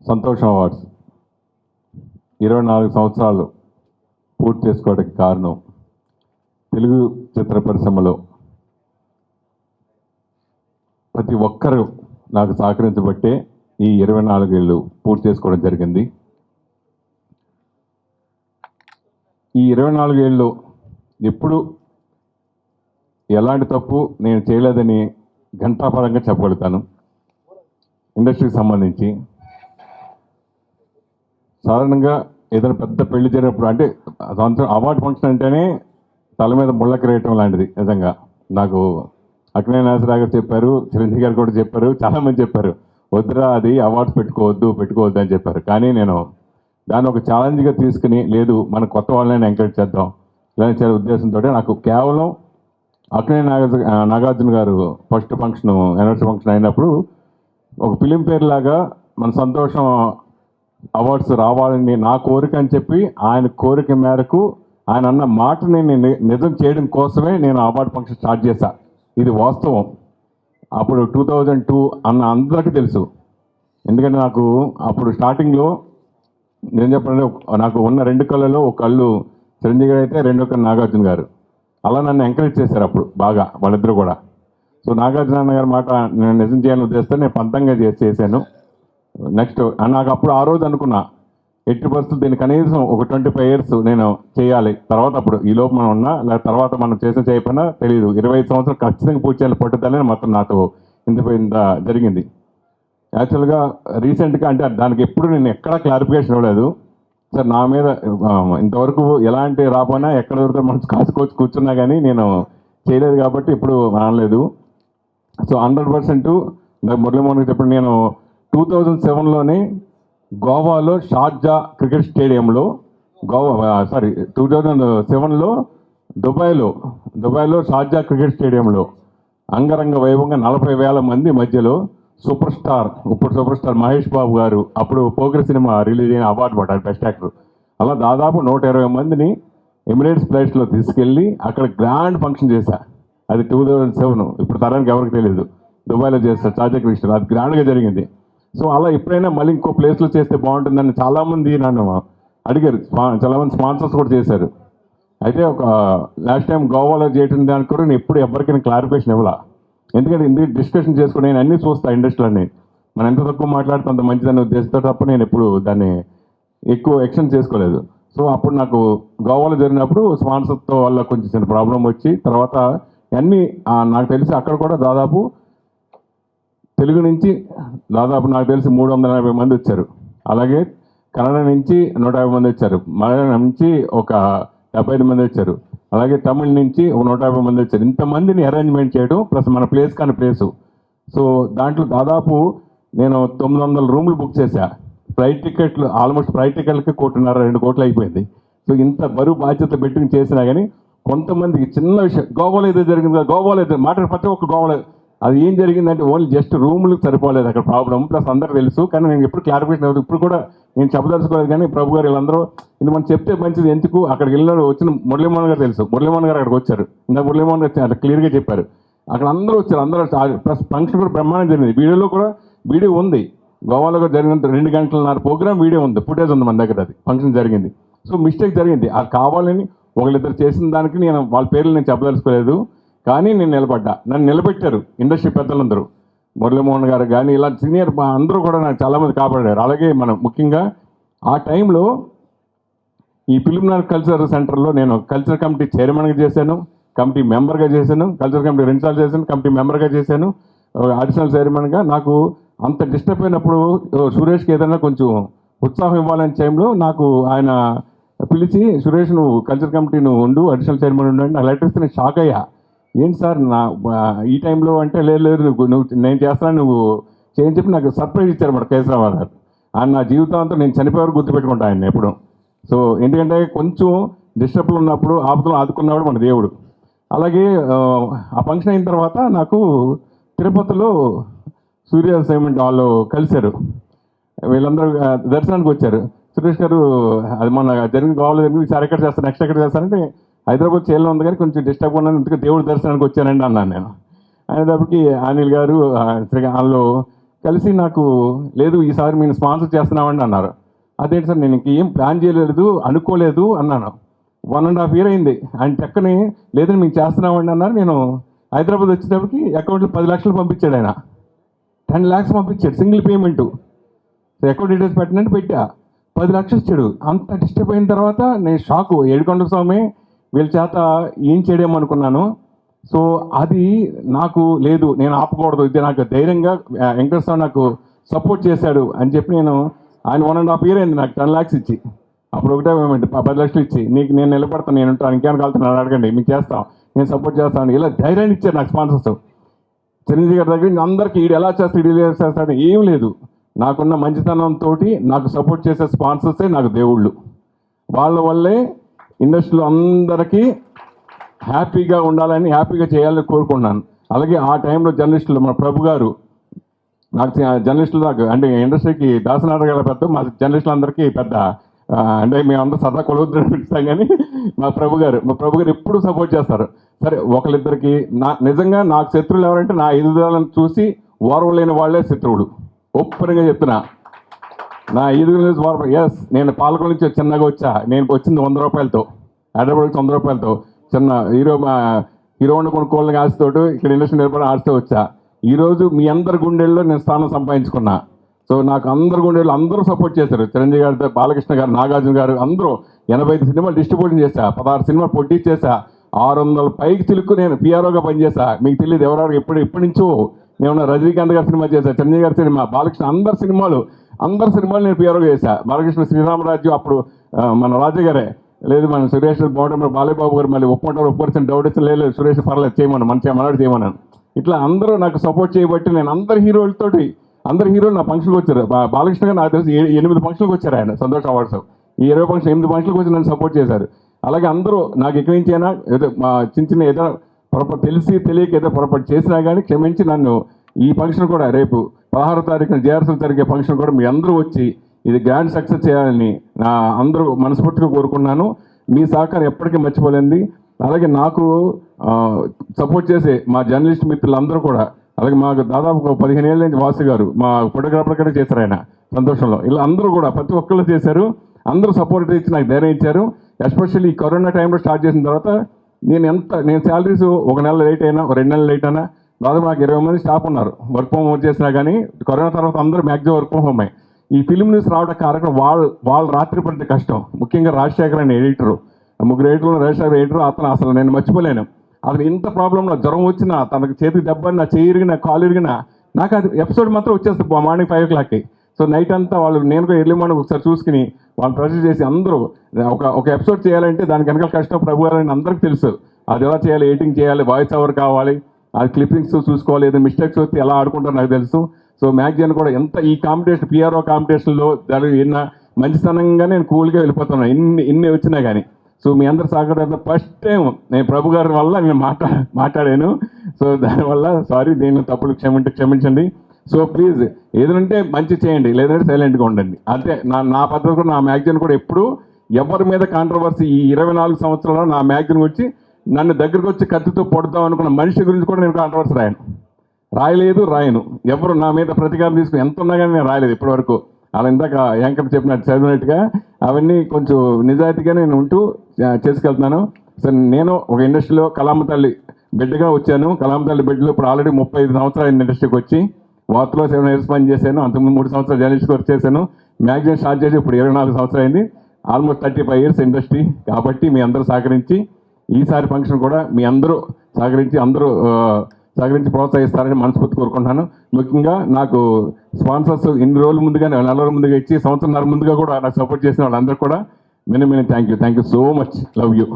సంతోషం అవార్డ్స్ 24 సంవత్సరాలు పూర్తి చేసుకోవడానికి కారణం తెలుగు చిత్ర పరిశ్రమలో ప్రతి ఒక్కరూ నాకు సహకరించబట్టే ఈ 24 ఏళ్ళు పూర్తి చేసుకోవడం జరిగింది. ఈ 24 ఏళ్ళు ఎప్పుడు ఎలాంటి తప్పు నేను చేయలేదని ఘంటాపరంగా చెప్పగలుగుతాను. ఇండస్ట్రీకి సంబంధించి సాధారణంగా ఏదైనా పెద్ద పెళ్లి జరిగినప్పుడు అంటే సంవత్సరం అవార్డు ఫంక్షన్ అంటేనే తల మీద ముళ్ళ కిరీటం లాంటిది. నిజంగా నాకు అక్కినేని నాగేశ్వరరావు గారు చెప్పారు, చిరంజీవి గారు కూడా చెప్పారు, చాలామంది చెప్పారు వద్దురా అది అవార్డ్స్ పెట్టుకోవద్దు అని చెప్పారు. కానీ నేను దాన్ని ఒక ఛాలెంజ్గా తీసుకుని లేదు మన కొత్త వాళ్ళని ఎంకరేజ్ చేద్దాం ఇలాంటి ఉద్దేశంతో నాకు కేవలం అక్కినేని నాగార్జున గారు ఫస్ట్ ఫంక్షన్ యానివర్సరీ ఫంక్షన్ అయినప్పుడు ఒక ఫిలిం పేరు లాగా మన సంతోషం అవార్డ్స్ రావాలని నా కోరిక అని చెప్పి ఆయన కోరిక మేరకు ఆయన అన్న మాటని నేను నిజం చేయడం కోసమే నేను అవార్డు ఫంక్షన్ స్టార్ట్ చేశా. ఇది వాస్తవం. అప్పుడు 2002 అన్న అందరికీ తెలుసు. ఎందుకంటే నాకు అప్పుడు స్టార్టింగ్లో నేను చెప్పాలంటే నాకు ఉన్న 2 కళ్ళలో ఒక కళ్ళు చిరంజీవి గారు అయితే 2 కళ్ళు నాగార్జున గారు. అలా నన్ను ఎంకరేజ్ చేశారు అప్పుడు బాగా వాళ్ళిద్దరూ కూడా. సో నాగార్జున అన్న గారి మాట నేను నిజం చేయాలని ఉద్దేశంతో నేను పంతంగా చేశాను. నెక్స్ట్ నాకు అప్పుడు ఆ రోజు అనుకున్నా ఎట్టి పరిస్థితులు దీన్ని కనీసం ఒక 25 years నేను చేయాలి. తర్వాత అప్పుడు ఈ లోపు మనం ఉన్నా లేదా తర్వాత మనం చేయకపోయినా తెలియదు 25 సంవత్సరాలు ఖచ్చితంగా పూర్తి చేయాలి పట్టుదలని మొత్తం నాతో ఇంత జరిగింది. యాక్చువల్గా రీసెంట్గా అంటే దానికి ఎప్పుడు నేను ఎక్కడా క్లారిఫికేషన్ ఇవ్వలేదు సార్. నా మీద ఇంతవరకు ఎలాంటి రాపోయినా ఎక్కడ దొరికితే మనసు కాసుకోవచ్చు కూర్చున్నా కానీ నేను చేయలేదు కాబట్టి ఇప్పుడు అనలేదు. సో 100% మురళీమోహన్ చెప్పండి. నేను 2007లోనే గోవాలో షార్జా క్రికెట్ స్టేడియంలో 2007లో దుబాయ్లో షార్జా క్రికెట్ స్టేడియంలో అంగరంగ వైభవంగా 40,000 మంది మధ్యలో సూపర్ స్టార్ మహేష్ బాబు గారు అప్పుడు పోకిరి సినిమా రిలీజ్ అయిన అవార్డు పడ్డారు బెస్ట్ యాక్టర్. అలా దాదాపు 120 మందిని ఎమిరేట్స్ ఫ్లైట్స్లో తీసుకెళ్ళి అక్కడ గ్రాండ్ ఫంక్షన్ చేశా. అది 2007. ఇప్పుడు తరానికి ఎవరికి తెలియదు. దుబాయ్లో చేస్తారు షార్జా క్రికెట్ స్టేడియం. అది గ్రాండ్గా జరిగింది. సో అలా ఎప్పుడైనా మళ్ళీ ఇంకో ప్లేస్లో చేస్తే బాగుంటుందని చాలామంది నన్ను అడిగారు. చాలామంది స్పాన్సర్స్ కూడా చేశారు. అయితే ఒక లాస్ట్ టైం గోవాలో చేయడం దానికి కూడా నేను ఎప్పుడు ఎవరికైనా క్లారిఫికేషన్ ఇవ్వాల. ఎందుకంటే ఇందుకు డిస్కషన్ చేసుకుని నేను అన్నీ చూస్తాను. ఇండస్ట్రీలన్నీ మనం ఎంత తక్కువ మాట్లాడితే అంత మంచిదని ఉద్దేశంతో తప్ప నేను ఎప్పుడు దాన్ని ఎక్కువ ఎక్స్టెండ్ చేసుకోలేదు. సో అప్పుడు నాకు గోవాలో జరిగినప్పుడు స్పాన్సర్తో వల్ల కొంచెం చిన్న ప్రాబ్లం వచ్చి తర్వాత అన్నీ నాకు తెలిసి అక్కడ కూడా దాదాపు తెలుగు నుంచి దాదాపు నాకు తెలిసి 380 మంది వచ్చారు. అలాగే కన్నడ నుంచి 150 మంది వచ్చారు. మలయాళం నుంచి ఒక 75 మంది వచ్చారు. అలాగే తమిళ నుంచి ఒక 150 మంది వచ్చారు. ఇంతమందిని అరేంజ్మెంట్ చేయడం ప్లస్ మన ప్లేస్ కానీ ప్లేసు. సో దాంట్లో దాదాపు నేను 900 రూములు బుక్ చేశా. ఫ్లైట్ టికెట్లు ఆల్మోస్ట్ ఫ్లైట్ టికెట్లకి 1.5-2 కోట్లు అయిపోయింది. సో ఇంత బరువు బాధ్యత పెట్టుకుని చేసినా కానీ కొంతమందికి చిన్న విషయం గోవాలో ఏదో జరిగింది గోవాలో ఏదో మాట్లాడే ప్రతి ఒక్క గోవాలో అది ఏం జరిగిందంటే ఓన్లీ జస్ట్ రూములకు సరిపోలేదు అక్కడ ప్రాబ్లం. ప్లస్ అందరూ తెలుసు కానీ నేను ఎప్పుడు క్లారిఫికేషన్ అవ్వదు. ఇప్పుడు కూడా నేను చెప్పదలుచుకోలేదు. కానీ ప్రభు గారు వీళ్ళందరూ ఇది మనం చెప్తే మంచిది. ఎందుకు అక్కడికి వెళ్ళినాడు వచ్చిన మురళీమోహన్ గారు తెలుసు. మురళీమోహన్ గారు అక్కడికి వచ్చారు. ఇంత మురళీమోహన్ గారు అట్లా క్లియర్గా చెప్పారు. అక్కడ అందరూ వచ్చారు. అందరూ ప్లస్ ఫంక్షన్ కూడా బ్రహ్మాండం జరిగింది. వీడియోలో కూడా వీడియో ఉంది. గోవాలో కూడా జరిగినంత 2 గంటలన్నర ప్రోగ్రామ్ వీడియో ఉంది. ఫుటేజ్ ఉంది మన దగ్గర. అది ఫంక్షన్ జరిగింది. సో మిస్టేక్ జరిగింది. అది కావాలని ఒకళ్ళిద్దరు చేసిన దానికి నేను వాళ్ళ పేర్లు నేను చెప్పదలుచుకోలేదు. కానీ నేను నన్ను నిలబెట్టారు ఇండస్ట్రీ పెద్దలందరూ. మురళీమోహన్ గారు కానీ ఇలా సీనియర్ అందరూ కూడా నాకు చాలామంది కాపాడారు. అలాగే మనం ముఖ్యంగా ఆ టైంలో ఈ ఫిలింనగర్ కల్చర్ సెంటర్లో నేను కల్చర్ కమిటీ చైర్మన్గా చేశాను, కమిటీ మెంబర్గా చేశాను, కల్చర్ కమిటీ 2 సార్లు చేశాను, కమిటీ మెంబర్గా చేశాను, అడిషనల్ చైర్మన్గా. నాకు అంత డిస్టర్బ్ అయినప్పుడు సురేష్కి ఏదైనా కొంచెం ఉత్సాహం ఇవ్వాలనే టైంలో నాకు ఆయన పిలిచి సురేష్ నువ్వు కల్చర్ కమిటీ నువ్వు ఉండు, అడిషనల్ చైర్మన్ ఉండు అంటే నాకు లెటర్ ఇస్తే నేను షాక్ అయ్యా. ఏంటి సార్ ఈ టైంలో అంటే లేదు నువ్వు నేను చేస్తాను నువ్వు చేయని చెప్పి నాకు సర్ప్రైజ్ ఇచ్చారు మన కేశరావు గారు. ఆయన నా జీవితాంతం నేను చనిపోయేవారు గుర్తుపెట్టుకుంటాను ఆయన ఎప్పుడు. సో ఎందుకంటే కొంచెం డిస్టర్బ్లు ఉన్నప్పుడు ఆపదలు ఆదుకున్నవాడు మన దేవుడు. అలాగే ఆ ఫంక్షన్ అయిన తర్వాత నాకు తిరుపతిలో సూర్య సైమెంట్ వాళ్ళు కలిశారు. వీళ్ళందరూ దర్శనానికి వచ్చారు. సురేష్ గారు అది మన జరిగిన గోవాలో జరిగింది సార్ ఎక్కడ చేస్తారు నెక్స్ట్ ఎక్కడ చేస్తారంటే హైదరాబాద్ చేయాలని ఉంది కానీ కొంచెం డిస్టర్బ్ ఉన్నాను ఇందుకు దేవుడి దర్శనానికి వచ్చానండి అన్నాను నేను. అనేటప్పటికి అనిల్ గారు వాళ్ళు కలిసి నాకు లేదు ఈసారి మేము స్పాన్సర్ చేస్తున్నామండి అన్నారు. అదేంటి సార్ నేను ఇంకేం ప్లాన్ చేయలేదు అనుకోలేదు అన్నాను. 1.5 year అయింది. ఆయన చక్కని లేదని మేము చేస్తున్నామండి అన్నారు. నేను హైదరాబాద్ వచ్చేటప్పటికి అకౌంట్లో 10 లక్షలు పంపించాడు ఆయన. 10 lakhs పంపించాడు సింగిల్ పేమెంటు. అకౌంట్ డీటెయిల్స్ పెట్టినట్టు పెట్టా, 10 లక్షలు ఇచ్చాడు. అంత డిస్టర్బ్ అయిన తర్వాత నేను షాకు. ఏడుకొండ స్వామి వీళ్ళ చేత ఏం చేయడేమో అనుకున్నాను. సో అది నాకు లేదు, నేను ఆపకూడదు, ఇది నాకు ధైర్యంగా వెంకటేశ్వర స్వామి నాకు సపోర్ట్ చేశాడు అని చెప్పి నేను ఆయన 1.5 year అయింది నాకు 10 lakhs ఇచ్చి. అప్పుడు ఒకటే పేమెంట్ 10 లక్షలు ఇచ్చి నీకు నేను నిలబడతాను, నేను ఉంటాను, ఇంకేమైనా కలుతున్నాను అడగండి, మీకు చేస్తాం, నేను సపోర్ట్ చేస్తాను, ఇలా ధైర్యాన్ని ఇచ్చారు నాకు స్పాన్సర్స్. చిరంజీవి గారి దగ్గర అందరికీ ఈడు ఎలా చేస్తాడు, ఈడు ఎలా చేస్తాడు ఏం లేదు. నాకున్న మంచితనంతో నాకు సపోర్ట్ చేసే స్పాన్సర్సే నాకు దేవుళ్ళు. వాళ్ళ వల్లే ఇండస్ట్రీలో అందరికీ హ్యాపీగా ఉండాలని, హ్యాపీగా చేయాలని కోరుకున్నాను. అలాగే ఆ టైంలో జర్నలిస్టులు మన ప్రభు గారు, నాకు జర్నలిస్టులు నాకు అంటే ఇండస్ట్రీకి దాసనాథ్ గారు పెద్ద, మా జర్నలిస్టులు అందరికీ పెద్ద, అంటే మేమందరూ సదా కొలువుద్దని పిలుస్తాం. కానీ మా ప్రభు గారు ఎప్పుడు సపోర్ట్ చేస్తారు. సరే ఒకరిద్దరికి నిజంగా నాకు శత్రువులు ఎవరంటే నా ఎదుగుదలను చూసి ఓర్వలేని వాళ్ళే శత్రువులు. ఓపెన్గా చెప్తున్నా, నా ఎదుగుదల ఎస్ నేను పాలకొల నుంచి చిన్నగా వచ్చా. నేను వచ్చింది 100 రూపాయలతో, హైదరాబాద్ నుంచి 100 రూపాయలతో చిన్న హీరో కొనుక్కోవాలని ఆశతోటి ఇక్కడ ఇండస్ట్రీ నిలబడి ఆశతో వచ్చా. ఈరోజు మీ అందరి గుండెల్లో నేను స్థానం సంపాదించుకున్నా. సో నాకు అందరి గుండెల్లో అందరూ సపోర్ట్ చేశారు. చిరంజీవి గారు, బాలకృష్ణ గారు, నాగార్జున గారు అందరూ 85 సినిమాలు డిస్ట్రిబ్యూషన్ చేశా, 16 సినిమాలు పొట్టి చేశా, 600 పైకి చిలుక్కు నేను పిఆర్ఓగా పనిచేశా. మీకు తెలియదు ఎవరెవరు ఎప్పటి నుంచో నేను రజనీకాంత్ గారి సినిమా చేశా, చిరంజీవి గారి సినిమా, బాలకృష్ణ అందరి సినిమాలు నేను పిఆర్ఓగా చేశా. బాలకృష్ణ శ్రీరామరాజు అప్పుడు మన రాజు గారే, లేదు మన సురేష్ బాగుంటే బాలయ్యబాబు గారు మళ్ళీ ఒప్పుకుంటారు డౌట్ వచ్చి లేదు సురేష్ పర్లేదు చేయమని మనవాడు చేయమన్నాను. ఇట్లా అందరూ నాకు సపోర్ట్ చేయబట్టి నేను అందరు హీరోలు నా ఫంక్షన్కి వచ్చారు. బాలకృష్ణ గారు నాకు తెలిసి 8 ఫంక్షన్కి వచ్చారు ఆయన సంతోష్ అవార్డ్స్. ఈ 20 ఫంక్షన్ 8 ఫంక్షన్కి వచ్చి నన్ను సపోర్ట్ చేశారు. అలాగే అందరూ నాకు ఎక్కడి నుంచి అయినా ఏదో మా చిన్న ఏదో పొరపాటు తెలియక ఏదో పొరపాటు చేసినా కానీ క్షమించి నన్ను ఈ ఫంక్షన్ కూడా రేపు 16వ తారీఖున జేఆర్సీలో జరిగే ఫంక్షన్ కూడా మీ అందరూ వచ్చి ఇది గ్రాండ్ సక్సెస్ చేయాలని నా అందరూ మనస్ఫూర్తిగా కోరుకున్నాను. మీ సహకారం ఎప్పటికీ మర్చిపోలేంది. అలాగే నాకు సపోర్ట్ చేసే మా జర్నలిస్ట్ మిత్రులందరూ కూడా, అలాగే మాకు దాదాపు 15 ఏళ్ళ నుంచి వాసు గారు మా ఫోటోగ్రాఫర్ కూడా చేశారు ఆయన సంతోషంలో. ఇలా అందరూ కూడా ప్రతి ఒక్కళ్ళు చేశారు. అందరూ సపోర్ట్ ఇచ్చి నాకు ధైర్యం ఇచ్చారు. ఎస్పెషల్లీ ఈ కరోనా టైంలో స్టార్ట్ చేసిన తర్వాత నేను శాలరీస్ 1 నెల లేట్ అయినా 2 నెలలు లేట్ అయినా దాదాపు నాకు 20 మంది స్టాఫ్ ఉన్నారు. వర్క్ ఫ్రమ్ హోమ్ చేసినా కానీ కరోనా తర్వాత అందరూ మ్యాక్సిమం వర్క్ ఫ్రమ్ హోమ్. ఈ ఫిల్మ్ న్యూస్ రావడం కారణం వాళ్ళు రాత్రి పడితే కష్టం. ముఖ్యంగా రాజశేఖర్ అనే ఎడిటరు, 3 ఎడిటర్లు రాజశేఖర్ ఎడిటర్, అసలు నేను మర్చిపోలేను. అతను ఇంత ప్రాబ్లంలో జ్వరం వచ్చినా, తనకు చేతికి దెబ్బని, నా చేయి ఇరిగినా, కాలు ఇరిగినా నాకు అది ఎపిసోడ్ మాత్రం వచ్చేస్తుంది మార్నింగ్ 5 o'clockకి. సో నైట్ అంతా వాళ్ళు నేను కూడా ఎర్లీ మార్నింగ్ ఒకసారి చూసుకుని వాళ్ళు ప్రెజర్ చేసి అందరూ ఒక ఎపిసోడ్ చేయాలంటే దానికి వెనకాల కష్టం ప్రభు గారని అందరికీ తెలుసు. అది ఎలా చేయాలి, ఎడిటింగ్ చేయాలి, వాయిస్ ఓవర్ కావాలి, అది క్లిప్పింగ్స్ చూసుకోవాలి, ఏదైనా మిస్టేక్స్ వస్తే ఎలా ఆడుకుంటారో నాకు తెలుసు. సో మ్యాగజైన్ కూడా ఎంత ఈ కాంపిటీషన్ పిఆర్ఓ కాంపిటీషన్లో దాని మంచితనంగా నేను కూల్గా వెళ్ళిపోతున్నాను ఇన్ని వచ్చినా కానీ. సో మీ అందరు సహకారం ఫస్ట్ టైం నేను ప్రభు గారి వల్ల నేను మాట్లాడాను. సో దానివల్ల సారీ, నేను తప్పులు క్షమించండి. సో ప్లీజ్ ఏదంటే మంచి చేయండి, లేదంటే సైలెంట్గా ఉండండి అంతే. నా పద్ధతి కూడా నా మ్యాగజైన్ కూడా ఎప్పుడు ఎవరి మీద కాంట్రవర్సీ ఈ 24 సంవత్సరాల్లో నా మ్యాగజైన్ వచ్చి నన్ను దగ్గరకు వచ్చి కత్తితో పొడదాం అనుకున్న మనిషి గురించి కూడా నేను కాంట్రవర్సీ రాయను. ఎవరు నా మీద ప్రతీకారం తీసుకుని ఎంత ఉన్నా కానీ నేను రాయలేదు ఇప్పటివరకు. అలా ఇందాక యాంకర్ చెప్పినట్టు చదివినట్టుగా అవన్నీ కొంచెం నిజాయితీగా నేను ఉంటూ చేసుకెళ్తున్నాను. సో నేను ఒక ఇండస్ట్రీలో కలామ తల్లి బిడ్డగా వచ్చాను. కలామ తల్లి బిడ్డలో ఇప్పుడు ఆల్రెడీ 35 సంవత్సరాలు ఇండస్ట్రీకి వచ్చి వార్తలో 7 years పని చేశాను. అంతకుముందు 3 సంవత్సరాలు జర్నలిస్ట్ వర్క్ చేశాను. మ్యాగజైన్ స్టార్ట్ చేసి ఇప్పుడు 24 సంవత్సరాలు అయింది. Almost 35 years industry. కాబట్టి మీ అందరూ సహకరించి ఈసారి ఫంక్షన్ కూడా మీ అందరూ సహకరించి ప్రోత్సహిస్తారని మనస్ఫూర్తి కోరుకుంటున్నాను. ముఖ్యంగా నాకు స్పాన్సర్స్ ఇన్ని రోజుల ముందుగా, 4 రోజుల ముందుగా ఇచ్చి 1.5 సంవత్సరం ముందుగా కూడా నాకు సపోర్ట్ చేసిన వాళ్ళందరూ కూడా many thank you so much. Love you.